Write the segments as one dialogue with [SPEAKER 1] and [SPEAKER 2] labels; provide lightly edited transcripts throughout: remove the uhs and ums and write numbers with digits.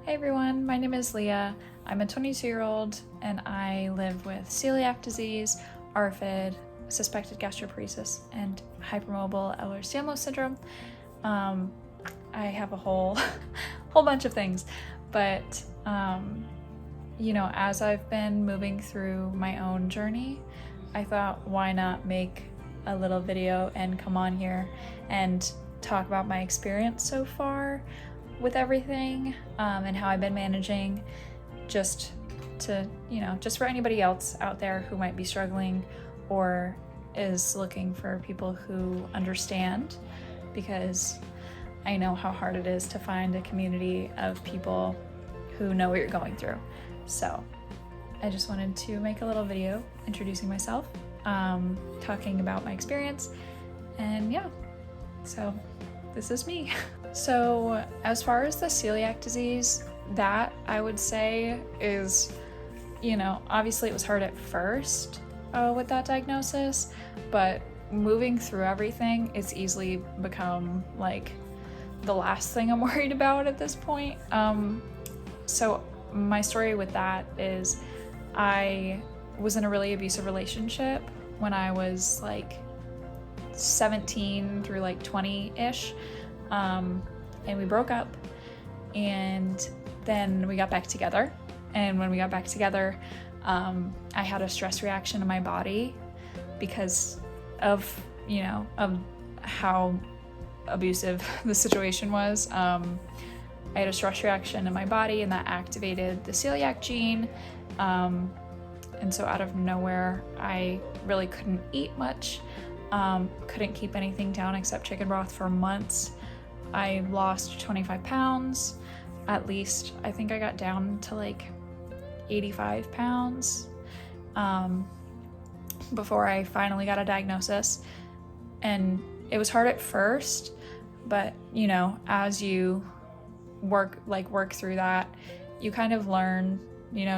[SPEAKER 1] Hey everyone, my name is Leah. I'm a 22-year-old and I live with celiac disease, ARFID, suspected gastroparesis, and hypermobile Ehlers-Danlos syndrome. I have a whole bunch of things, but as I've been moving through my own journey, I thought, why not make a little video and come on here and talk about my experience so far with everything, and how I've been managing, just for anybody else out there who might be struggling or is looking for people who understand, because I know how hard it is to find a community of people who know what you're going through. So I just wanted to make a little video introducing myself, talking about my experience, and yeah, so this is me. So as far as the celiac disease, that I would say is, obviously it was hard at first with that diagnosis, but moving through everything, it's easily become like the last thing I'm worried about at this point. So my story with that is I was in a really abusive relationship when I was like 17 through like 20-ish. And we broke up, and then we got back together. And when we got back together, I had a stress reaction in my body because of how abusive the situation was. I had a stress reaction in my body, and that activated the celiac gene. And so out of nowhere, I really couldn't eat much, couldn't keep anything down except chicken broth for months. I lost 25 pounds, at least. I think I got down to like 85 pounds before I finally got a diagnosis. And it was hard at first, but as you work through that, you kind of learn,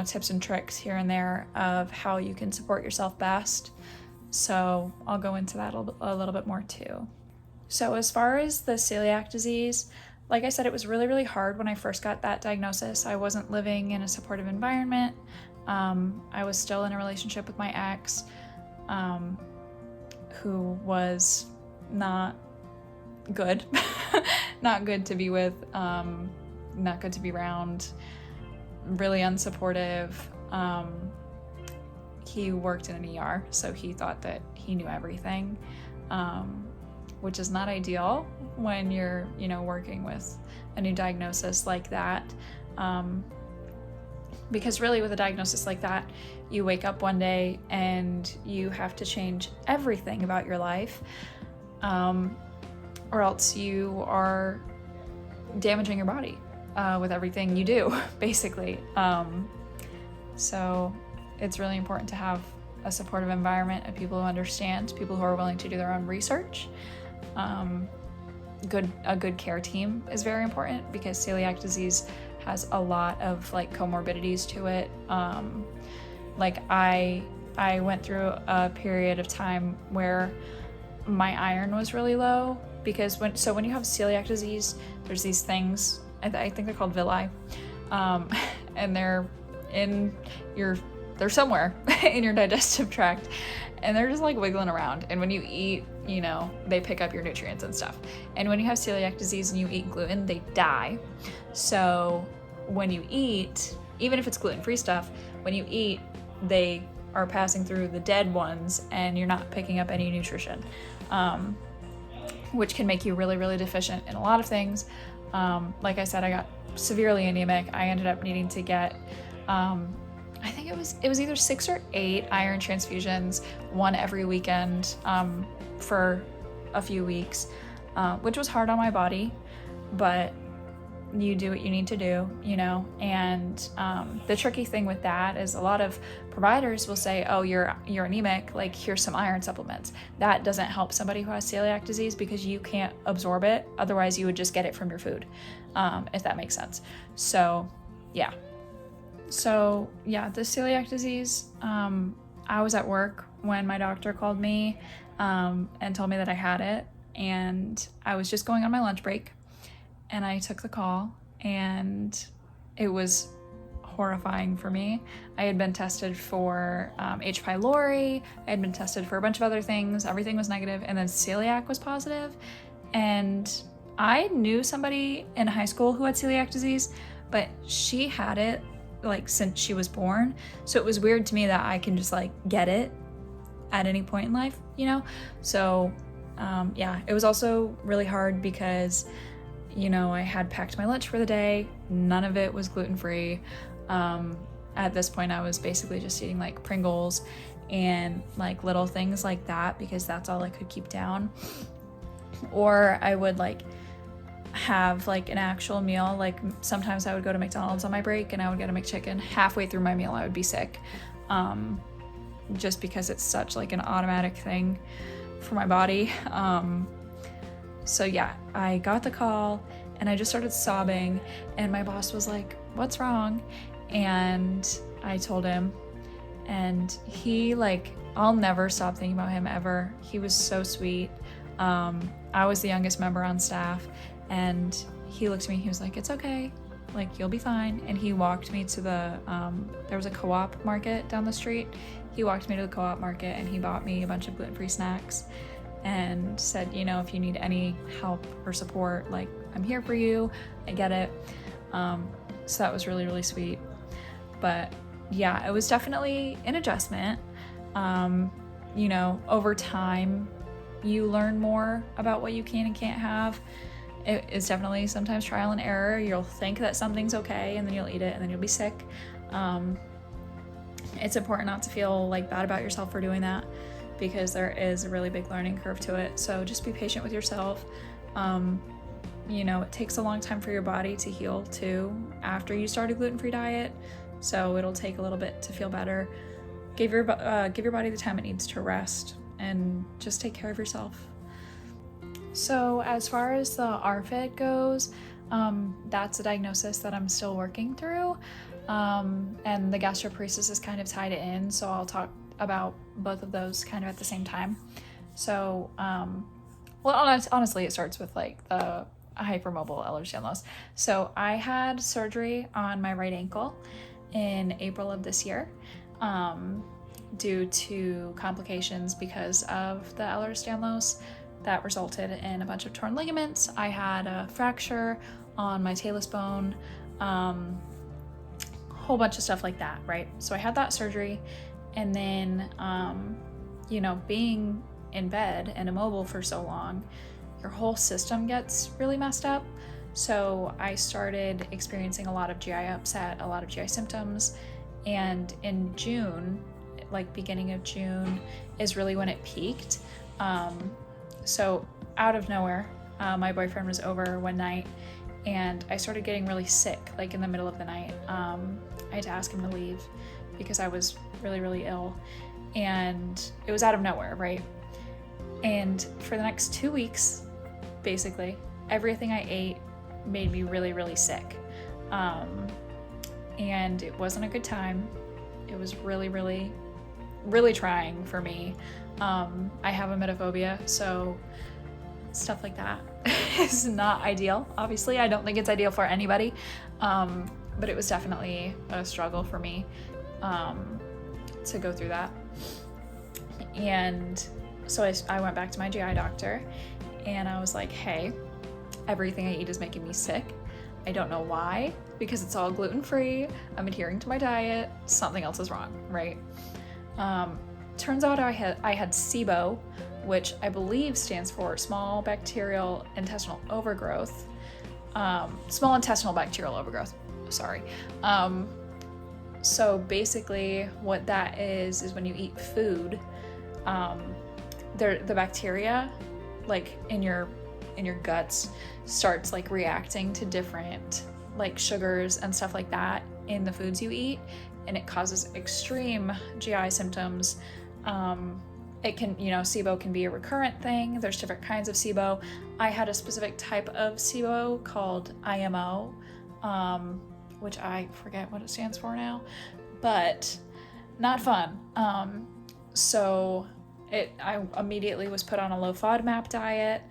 [SPEAKER 1] tips and tricks here and there of how you can support yourself best. So I'll go into that a little bit more too. So as far as the celiac disease, like I said, it was really, really hard when I first got that diagnosis. I wasn't living in a supportive environment. I was still in a relationship with my ex, who was not good, not good to be with, not good to be around, really unsupportive. He worked in an ER, so he thought that he knew everything. Which is not ideal when you're, working with a new diagnosis like that. Because really with a diagnosis like that, you wake up one day and you have to change everything about your life, or else you are damaging your body with everything you do, basically. So it's really important to have a supportive environment of people who understand, people who are willing to do their own research. A good care team is very important because celiac disease has a lot of like comorbidities to it. I went through a period of time where my iron was really low because when you have celiac disease, there's these things, I think they're called villi, and they're somewhere in your digestive tract, and they're just like wiggling around. And when you eat, they pick up your nutrients and stuff. And when you have celiac disease and you eat gluten, they die. So when you eat, even if it's gluten-free stuff, when you eat, they are passing through the dead ones and you're not picking up any nutrition, which can make you really, really deficient in a lot of things. Like I said, I got severely anemic. I ended up needing to get, I think it was either 6 or 8 iron transfusions, one every weekend, for a few weeks, which was hard on my body, but you do what you need to do, and the tricky thing with that is a lot of providers will say, oh, you're anemic, like here's some iron supplements. That doesn't help somebody who has celiac disease because you can't absorb it. Otherwise you would just get it from your food, if that makes sense. So yeah, the celiac disease, I was at work when my doctor called me and told me that I had it, and I was just going on my lunch break, and I took the call, and it was horrifying for me. I had been tested for H. pylori, I had been tested for a bunch of other things, everything was negative, and then celiac was positive. And I knew somebody in high school who had celiac disease, but she had it like since she was born. So it was weird to me that I can just like get it at any point in life, you know? So yeah, it was also really hard because, you know, I had packed my lunch for the day. None of it was gluten-free. At this point, I was basically just eating like Pringles and like little things like that because that's all I could keep down. Or I would like have like an actual meal. Like sometimes I would go to McDonald's on my break and I would get a McChicken. Halfway through my meal, I would be sick. Just because it's such like an automatic thing for my body. So yeah, I got the call and I just started sobbing and my boss was like, "What's wrong?" And I told him, and he like, I'll never stop thinking about him ever. He was so sweet. I was the youngest member on staff and he looked at me, he was like, "It's okay, like you'll be fine." And he walked me to the, there was a co-op market down the street. He walked me to the co-op market and he bought me a bunch of gluten-free snacks and said, you know, if you need any help or support, like I'm here for you, I get it. So that was really, really sweet. But yeah, it was definitely an adjustment. You know, over time, you learn more about what you can and can't have. It is definitely sometimes trial and error. You'll think that something's okay and then you'll eat it and then you'll be sick. It's important not to feel like bad about yourself for doing that because there is a really big learning curve to it. So just be patient with yourself. You know, it takes a long time for your body to heal too after you start a gluten-free diet. So it'll take a little bit to feel better. Give your body the time it needs to rest and just take care of yourself. So as far as the ARFID goes, that's a diagnosis that I'm still working through. And the gastroparesis is kind of tied in, so I'll talk about both of those kind of at the same time. So, well, honestly, it starts with like the hypermobile Ehlers-Danlos. So I had surgery on my right ankle in April of this year, due to complications because of the Ehlers-Danlos that resulted in a bunch of torn ligaments. I had a fracture on my talus bone, whole bunch of stuff like that, right? So I had that surgery, and then, you know, being in bed and immobile for so long, your whole system gets really messed up. So I started experiencing a lot of GI upset, a lot of GI symptoms, and in June, like beginning of June, is really when it peaked. So out of nowhere, my boyfriend was over one night and I started getting really sick, like in the middle of the night. I had to ask him to leave because I was really, really ill, and it was out of nowhere, right? And for the next 2 weeks, basically, everything I ate made me really, really sick. And it wasn't a good time. It was really, really, really trying for me. I have emetophobia, so stuff like that is not ideal. Obviously, I don't think it's ideal for anybody, but it was definitely a struggle for me to go through that. And so I went back to my GI doctor and I was like, hey, everything I eat is making me sick. I don't know why, because it's all gluten-free. I'm adhering to my diet. Something else is wrong, right? Turns out I had SIBO, which I believe stands for small bacterial intestinal overgrowth. Small intestinal bacterial overgrowth, sorry. So basically what that is when you eat food, the bacteria, like in your guts, starts like reacting to different like sugars and stuff like that in the foods you eat, and it causes extreme GI symptoms. It can, you know, SIBO can be a recurrent thing. There's different kinds of SIBO. I had a specific type of SIBO called IMO, which I forget what it stands for now, but not fun. So I immediately was put on a low FODMAP diet,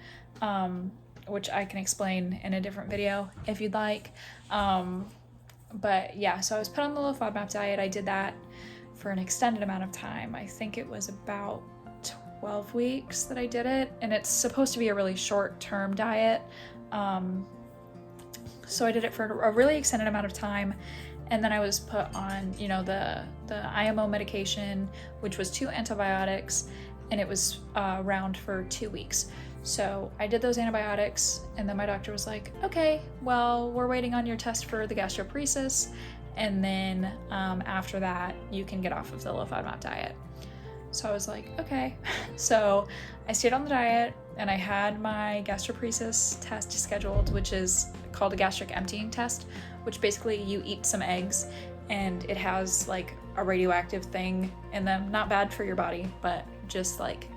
[SPEAKER 1] which I can explain in a different video if you'd like. But yeah, so I was put on the low FODMAP diet. I did that for an extended amount of time. I think it was about 12 weeks that I did it, and it's supposed to be a really short-term diet. So I did it for a really extended amount of time, and then I was put on, you know, the IMO medication, which was 2 antibiotics, and it was around for 2 weeks. So I did those antibiotics, and then my doctor was like, okay, well, we're waiting on your test for the gastroparesis, and then after that, you can get off of the low FODMAP diet. So I was like, okay. So I stayed on the diet, and I had my gastroparesis test scheduled, which is called a gastric emptying test, which basically you eat some eggs and it has like a radioactive thing in them. Not bad for your body, but just like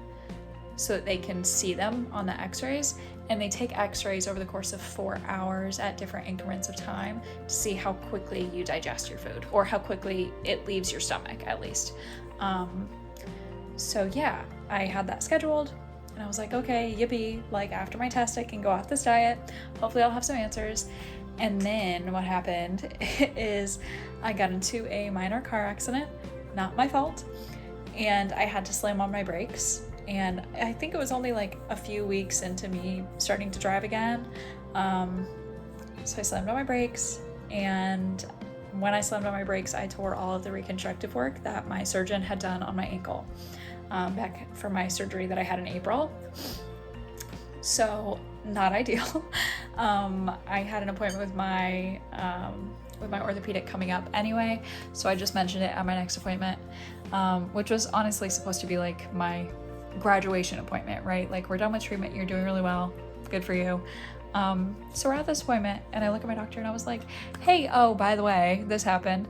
[SPEAKER 1] so that they can see them on the x-rays. And they take x-rays over the course of 4 hours at different increments of time to see how quickly you digest your food, or how quickly it leaves your stomach, at least. So yeah, I had that scheduled, and I was like, okay, yippee, like after my test I can go off this diet. Hopefully I'll have some answers. And then what happened is I got into a minor car accident, not my fault, and I had to slam on my brakes. And I think it was only like a few weeks into me starting to drive again. So I slammed on my brakes, and when I slammed on my brakes, I tore all of the reconstructive work that my surgeon had done on my ankle back for my surgery that I had in April. So not ideal. I had an appointment with my orthopedic coming up anyway, so I just mentioned it at my next appointment, which was honestly supposed to be like my graduation appointment, right? Like, we're done with treatment, you're doing really well, good for you. So we're at this appointment, and I look at my doctor and I was like, hey, oh, by the way, this happened.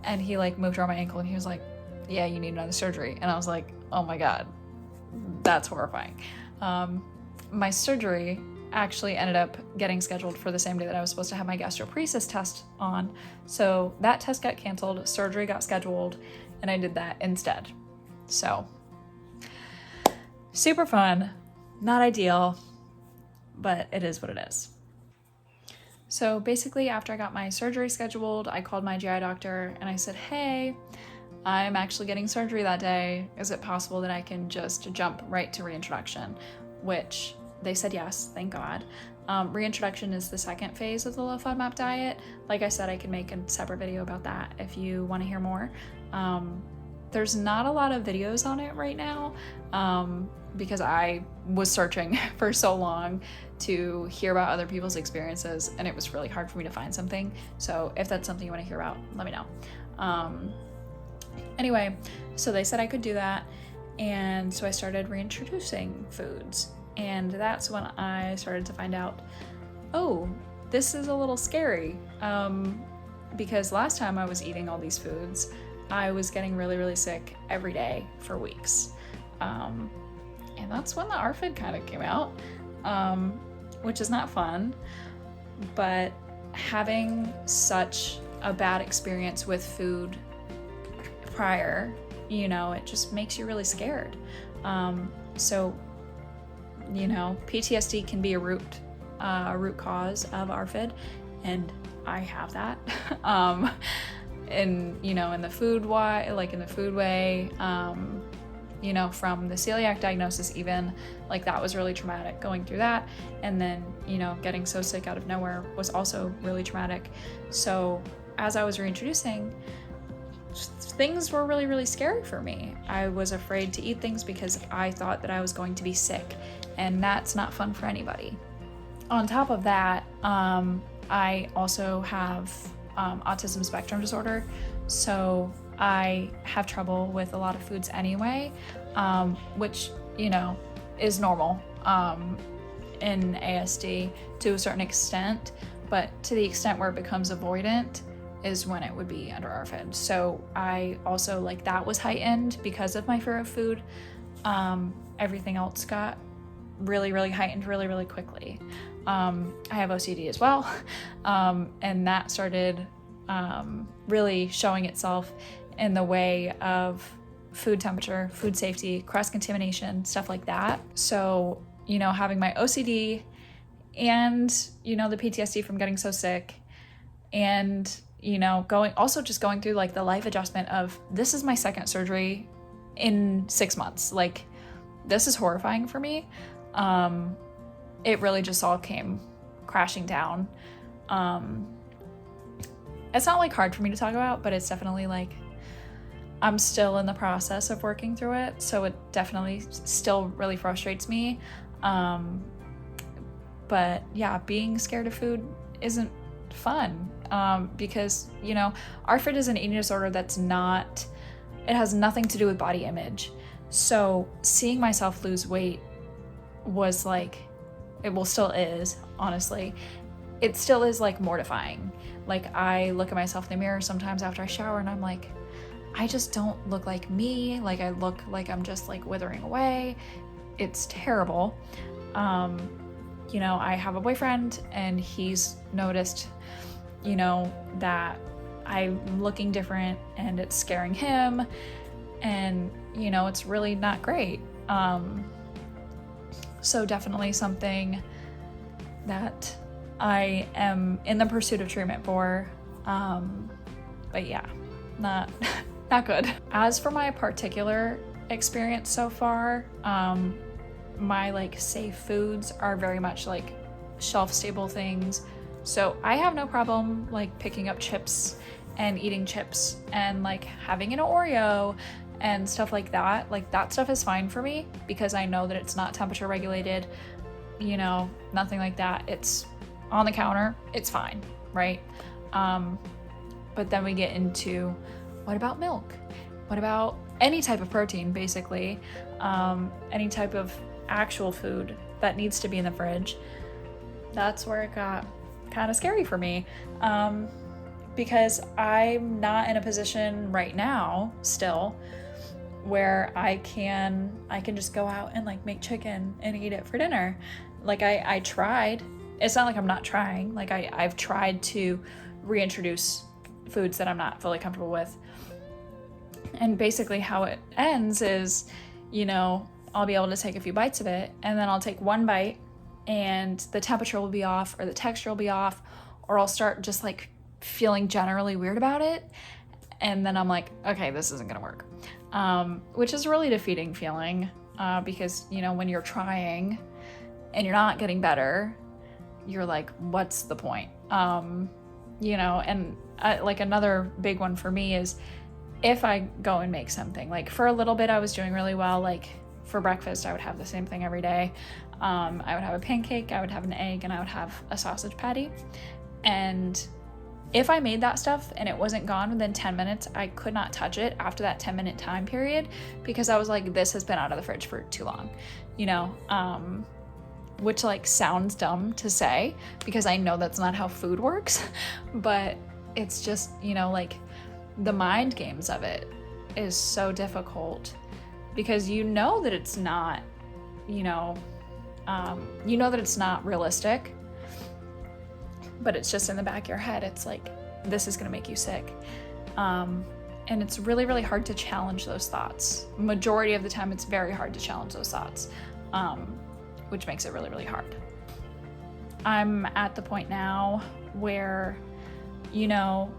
[SPEAKER 1] And he like moved around my ankle and he was like, yeah, you need another surgery. And I was like, oh my God, that's horrifying. My surgery actually ended up getting scheduled for the same day that I was supposed to have my gastroparesis test on. So that test got canceled, surgery got scheduled, and I did that instead. So super fun, not ideal, but it is what it is. So basically, after I got my surgery scheduled, I called my GI doctor and I said, hey, I'm actually getting surgery that day. Is it possible that I can just jump right to reintroduction? Which they said yes, thank God. Reintroduction is the second phase of the low FODMAP diet. Like I said, I can make a separate video about that if you want to hear more. There's not a lot of videos on it right now because I was searching for so long to hear about other people's experiences, and it was really hard for me to find something. So if that's something you want to hear about, let me know. Anyway, so they said I could do that, and so I started reintroducing foods, and that's when I started to find out, oh, this is a little scary, because last time I was eating all these foods, I was getting really, really sick every day for weeks. And that's when the ARFID kind of came out, which is not fun, but having such a bad experience with food prior, you know, it just makes you really scared. So, you know, PTSD can be a root cause of ARFID, and I have that. And you know, in the food way, you know, from the celiac diagnosis, even like that was really traumatic going through that, and then, you know, getting so sick out of nowhere was also really traumatic. So as I was reintroducing, things were really, really scary for me. I was afraid to eat things because I thought that I was going to be sick, and that's not fun for anybody. On top of that, I also have autism spectrum disorder, so I have trouble with a lot of foods anyway, which, you know, is normal in ASD to a certain extent, but to the extent where it becomes avoidant is when it would be under ARFID. So I also, like, that was heightened because of my fear of food. Everything else got really, really heightened really, really quickly. I have OCD as well, and that started really showing itself in the way of food temperature, food safety, cross-contamination, stuff like that. So, you know, having my OCD and, you know, the PTSD from getting so sick and you know, going through like the life adjustment of, this is my second surgery in 6 months. Like, this is horrifying for me. It really just all came crashing down. It's not like hard for me to talk about, but it's definitely like, I'm still in the process of working through it. So it definitely still really frustrates me. But yeah, being scared of food isn't fun, because, you know, ARFID is an eating disorder it has nothing to do with body image. So seeing myself lose weight was like, still is, honestly. It still is like mortifying. Like, I look at myself in the mirror sometimes after I shower and I'm like, I just don't look like me. Like, I look like I'm just like withering away. It's terrible. You know, I have a boyfriend and he's noticed, you know, that I'm looking different and it's scaring him, and, you know, it's really not great. So definitely something that I am in the pursuit of treatment for. But yeah, not good. As for my particular experience so far, my like safe foods are very much like shelf stable things. So I have no problem like picking up chips and eating chips and like having an Oreo and stuff like that. Like, that stuff is fine for me because I know that it's not temperature regulated, you know, nothing like that. It's on the counter, it's fine, right? But then we get into, what about milk? What about any type of protein, basically? Any type of actual food that needs to be in the fridge. That's where it got kind of scary for me, because I'm not in a position right now still where I can just go out and like make chicken and eat it for dinner. Like, I tried. It's not like I'm not trying. Like, I've tried to reintroduce foods that I'm not fully comfortable with. And basically how it ends is, you know, I'll be able to take a few bites of it, and then I'll take one bite and the temperature will be off or the texture will be off, or I'll start just like feeling generally weird about it. And then I'm like, okay, this isn't gonna work. Which is a really defeating feeling, because, you know, when you're trying and you're not getting better, you're like, what's the point? You know, and like another big one for me is, if I go and make something, like for a little bit I was doing really well, like for breakfast I would have the same thing every day. I would have a pancake, I would have an egg, and I would have a sausage patty. And if I made that stuff and it wasn't gone within 10 minutes, I could not touch it after that 10-minute time period, because I was like, this has been out of the fridge for too long, you know? Which like sounds dumb to say because I know that's not how food works, but it's just, you know, like the mind games of it is so difficult, because you know that it's not, you know that it's not realistic, but it's just in the back of your head. It's like, this is gonna make you sick. And it's really, really hard to challenge those thoughts. Majority of the time, it's very hard to challenge those thoughts, which makes it really, really hard. I'm at the point now where, you know,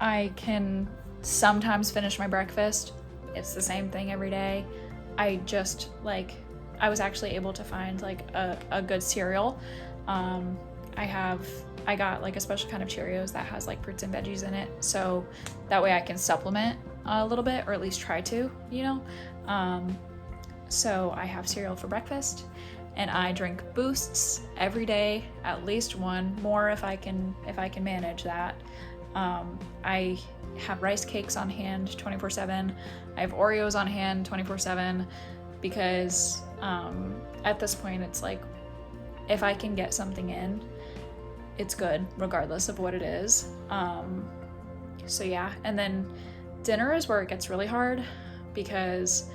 [SPEAKER 1] I can sometimes finish my breakfast. It's the same thing every day. I was actually able to find like a good cereal. I got like a special kind of Cheerios that has like fruits and veggies in it, so that way I can supplement a little bit, or at least try to, you know. So I have cereal for breakfast, and I drink Boosts every day, at least one, more if I can manage that. I have rice cakes on hand 24/7. I have Oreos on hand 24/7, because at this point it's like, if I can get something in, it's good regardless of what it is. So yeah, and then dinner is where it gets really hard, because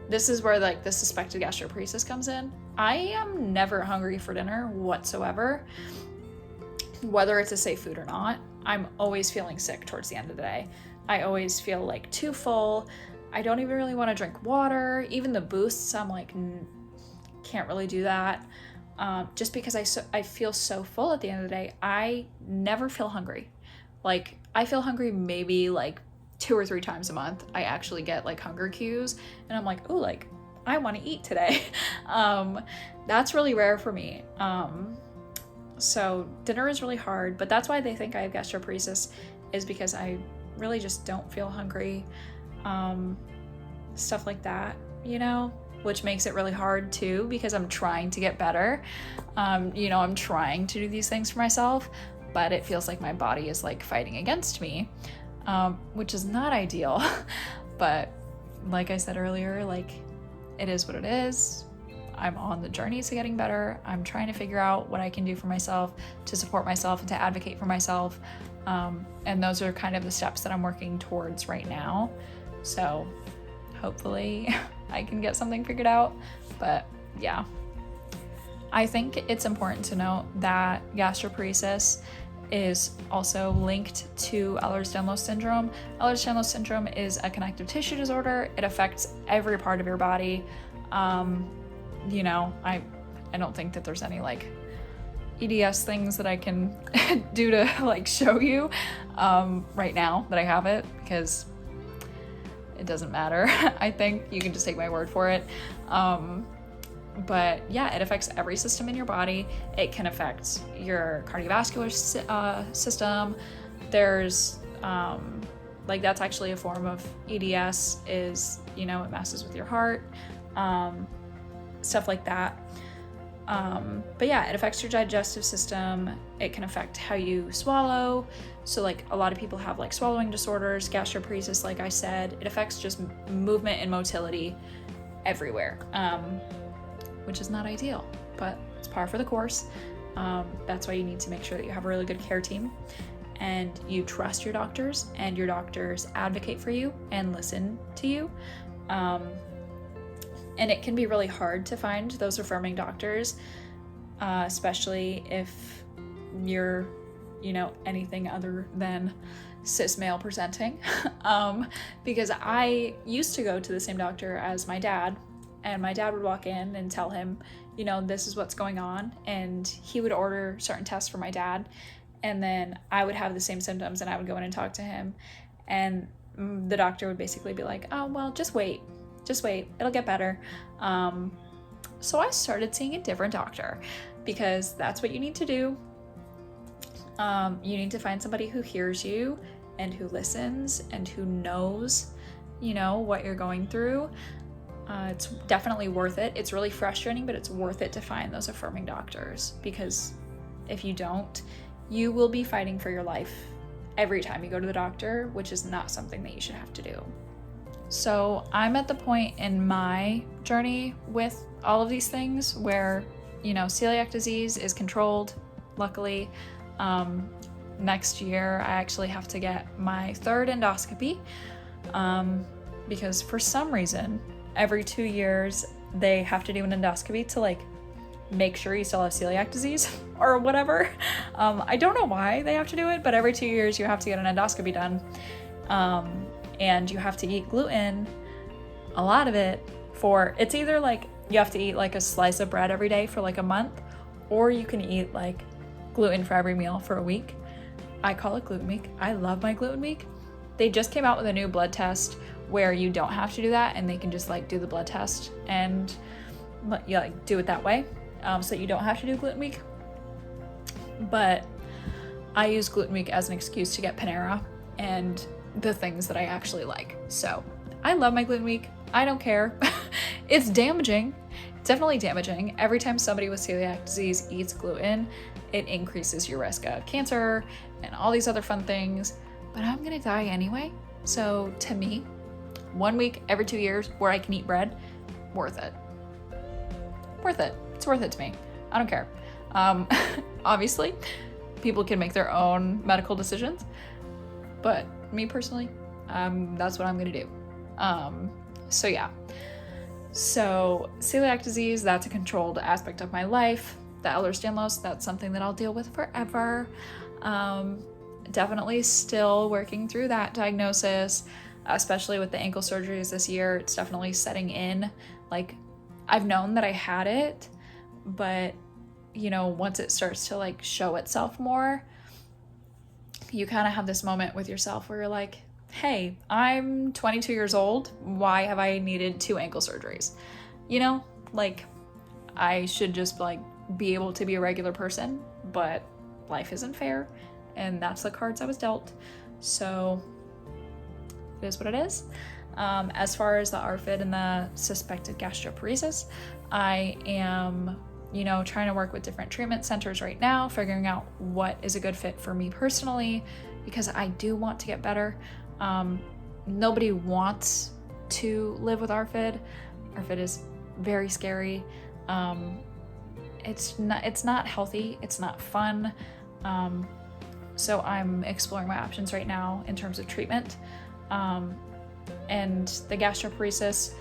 [SPEAKER 1] this is where like the suspected gastroparesis comes in. I am never hungry for dinner whatsoever, whether it's a safe food or not. I'm always feeling sick towards the end of the day. I always feel like too full. I don't even really want to drink water. Even the Boosts, I'm like, can't really do that. Just because I feel so full at the end of the day. I never feel hungry. Like, I feel hungry maybe like 2 or 3 times a month. I actually get like hunger cues and I'm like, oh, like I want to eat today. That's really rare for me. So dinner is really hard, but that's why they think I have gastroparesis, is because I really just don't feel hungry. Stuff like that, you know, which makes it really hard too, because I'm trying to get better. You know, I'm trying to do these things for myself, but it feels like my body is like fighting against me, which is not ideal. But like I said earlier, like it is what it is. I'm on the journey to getting better. I'm trying to figure out what I can do for myself to support myself and to advocate for myself. And those are kind of the steps that I'm working towards right now. So hopefully I can get something figured out. But yeah, I think it's important to note that gastroparesis is also linked to Ehlers-Danlos syndrome. Ehlers-Danlos syndrome is a connective tissue disorder. It affects every part of your body. You know, I don't think that there's any like EDS things that I can do to like show you right now that I have it, because it doesn't matter. I think you can just take my word for it. But yeah, it affects every system in your body. It can affect your cardiovascular system. There's like, that's actually a form of EDS, is, you know, it messes with your heart, stuff like that. But yeah, it affects your digestive system. It can affect how you swallow. So like a lot of people have like swallowing disorders, gastroparesis, like I said, it affects just movement and motility everywhere, which is not ideal, but it's par for the course. That's why you need to make sure that you have a really good care team and you trust your doctors, and your doctors advocate for you and listen to you. And it can be really hard to find those affirming doctors, especially if you're, you know, anything other than cis male presenting. Because I used to go to the same doctor as my dad, and my dad would walk in and tell him, you know, this is what's going on. And he would order certain tests for my dad. And then I would have the same symptoms and I would go in and talk to him. And the doctor would basically be like, oh, well, just wait, it'll get better. So I started seeing a different doctor, because that's what you need to do. You need to find somebody who hears you and who listens and who knows, you know, what you're going through. It's definitely worth it. It's really frustrating, but it's worth it to find those affirming doctors, because if you don't, you will be fighting for your life every time you go to the doctor, which is not something that you should have to do. So I'm at the point in my journey with all of these things where, you know, celiac disease is controlled, luckily. Next year, I actually have to get my 3rd endoscopy, because for some reason, every 2 years, they have to do an endoscopy to like make sure you still have celiac disease or whatever. I don't know why they have to do it, but every 2 years you have to get an endoscopy done. And you have to eat gluten, a lot of it, it's either like you have to eat like a slice of bread every day for like a month, or you can eat like gluten for every meal for a week. I call it gluten week. I love my gluten week. They just came out with a new blood test where you don't have to do that, and they can just like do the blood test and you like do it that way, so you don't have to do gluten week. But I use gluten week as an excuse to get Panera and the things that I actually like. So I love my gluten week. I don't care. It's damaging. It's definitely damaging. Every time somebody with celiac disease eats gluten, it increases your risk of cancer and all these other fun things. But I'm gonna die anyway. So to me, 1 week every 2 years where I can eat bread, worth it. Worth it. It's worth it to me. I don't care. Obviously, people can make their own medical decisions, but me personally, that's what I'm gonna do. So yeah. So celiac disease, that's a controlled aspect of my life. The Ehlers-Danlos, that's something that I'll deal with forever. Definitely still working through that diagnosis, especially with the ankle surgeries this year. It's definitely setting in. Like, I've known that I had it, but you know, once it starts to like show itself more, you kind of have this moment with yourself where you're like, hey, I'm 22 years old. Why have I needed 2 ankle surgeries? You know, like, I should just like be able to be a regular person, but life isn't fair, and that's the cards I was dealt. So it is what it is. As far as the ARFID and the suspected gastroparesis, I am, you know, trying to work with different treatment centers right now, figuring out what is a good fit for me personally, because I do want to get better. Nobody wants to live with ARFID. ARFID is very scary. It's not healthy. It's not fun. So I'm exploring my options right now in terms of treatment. And the gastroparesis,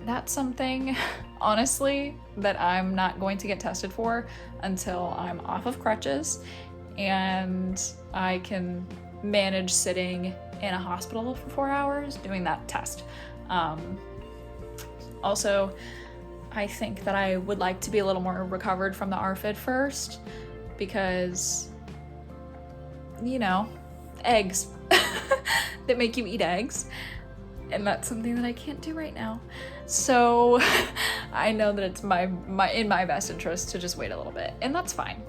[SPEAKER 1] that's something, honestly, that I'm not going to get tested for until I'm off of crutches and I can manage sitting in a hospital for 4 hours doing that test. Also, I think that I would like to be a little more recovered from the ARFID first, because, you know, eggs that make you eat eggs, and that's something that I can't do right now. So I know that it's in my best interest to just wait a little bit, and that's fine,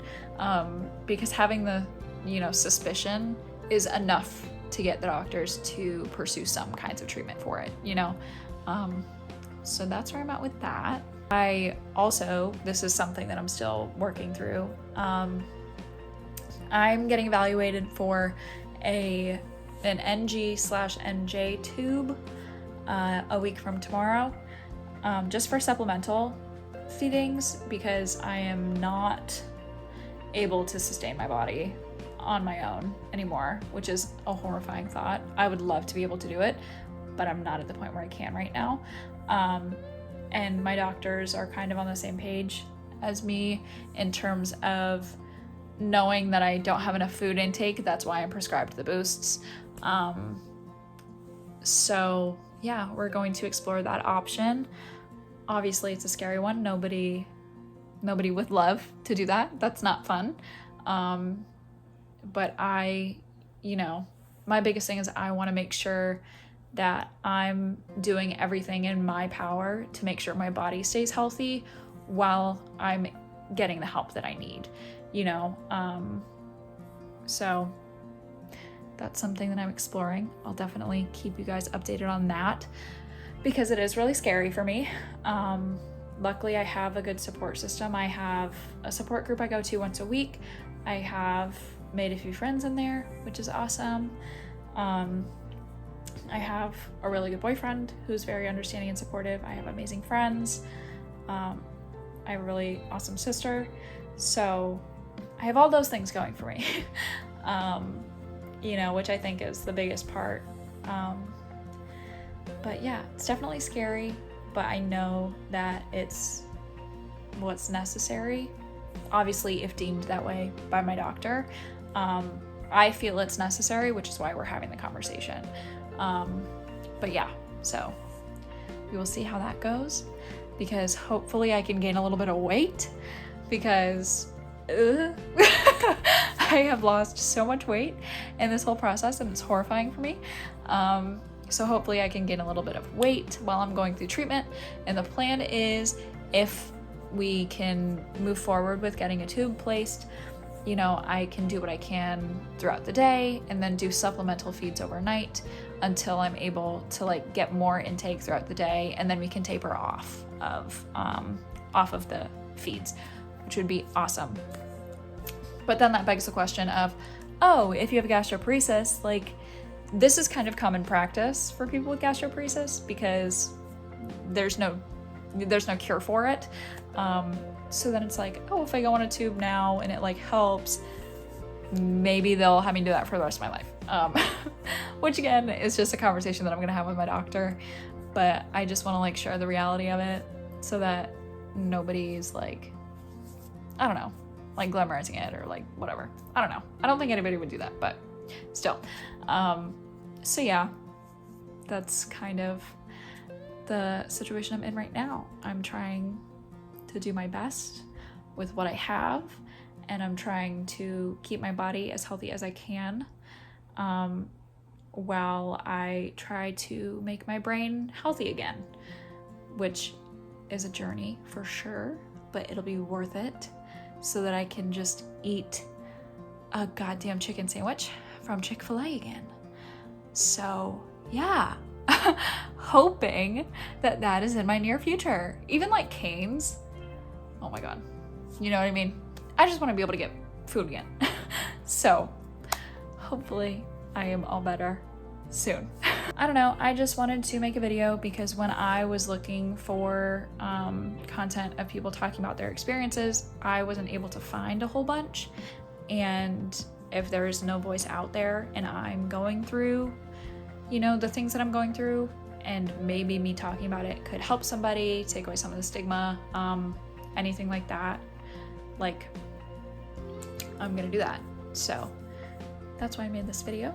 [SPEAKER 1] because having the, you know, suspicion is enough to get the doctors to pursue some kinds of treatment for it, you know. So that's where I'm at with that. I also, this is something that I'm still working through. I'm getting evaluated for an NG/NJ tube a week from tomorrow, just for supplemental feedings, because I am not able to sustain my body on my own anymore, which is a horrifying thought. I would love to be able to do it, but I'm not at the point where I can right now. And my doctors are kind of on the same page as me in terms of knowing that I don't have enough food intake. That's why I'm prescribed the boosts. So yeah, we're going to explore that option. Obviously, it's a scary one. Nobody would love to do that. That's not fun. But I, you know, my biggest thing is I want to make sure that I'm doing everything in my power to make sure my body stays healthy while I'm getting the help that I need, you know. So that's something that I'm exploring. I'll definitely keep you guys updated on that, because it is really scary for me. Luckily, I have a good support system. I have a support group I go to once a week. I have made a few friends in there, which is awesome. I have a really good boyfriend who's very understanding and supportive. I have amazing friends. I have a really awesome sister. So I have all those things going for me, you know, which I think is the biggest part. But yeah, it's definitely scary, but I know that it's what's necessary. Obviously, if deemed that way by my doctor, I feel it's necessary, which is why we're having the conversation. But yeah, so we will see how that goes, because hopefully I can gain a little bit of weight, because I have lost so much weight in this whole process and it's horrifying for me. So hopefully I can gain a little bit of weight while I'm going through treatment. And the plan is, if we can move forward with getting a tube placed, you know, I can do what I can throughout the day and then do supplemental feeds overnight until I'm able to like get more intake throughout the day, and then we can taper off of the feeds, which would be awesome. But then that begs the question of, oh, if you have gastroparesis, like, this is kind of common practice for people with gastroparesis because there's no cure for it. So then it's like, oh, if I go on a tube now and it like helps, maybe they'll have me do that for the rest of my life. Which again is just a conversation that I'm gonna have with my doctor, but I just want to like share the reality of it so that nobody's like, I don't know, like glamorizing it or like whatever. I don't know. I don't think anybody would do that, but still. So yeah, that's kind of the situation I'm in right now. I'm trying to do my best with what I have, and I'm trying to keep my body as healthy as I can. while I try to make my brain healthy again, which is a journey for sure, but it'll be worth it so that I can just eat a goddamn chicken sandwich from Chick-fil-A again. So yeah, hoping that that is in my near future. Even like Cane's, oh my God, you know what I mean? I just want to be able to get food again. So hopefully I am all better soon. I don't know, I just wanted to make a video because when I was looking for content of people talking about their experiences, I wasn't able to find a whole bunch. And if there is no voice out there and I'm going through, you know, the things that I'm going through, and maybe me talking about it could help somebody, take away some of the stigma, anything like that, like, I'm gonna do that. So that's why I made this video.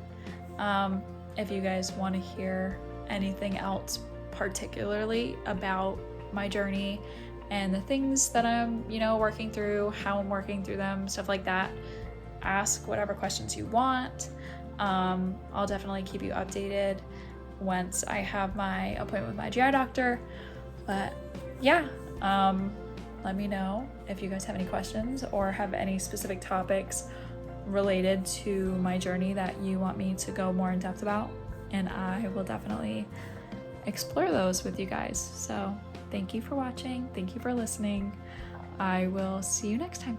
[SPEAKER 1] If you guys want to hear anything else particularly about my journey and the things that I'm, you know, working through, how I'm working through them, stuff like that, ask whatever questions you want. I'll definitely keep you updated once I have my appointment with my GI doctor. But yeah, let me know if you guys have any questions or have any specific topics related to my journey that you want me to go more in depth about, and I will definitely explore those with you guys. So thank you for watching. Thank you for listening. I will see you next time.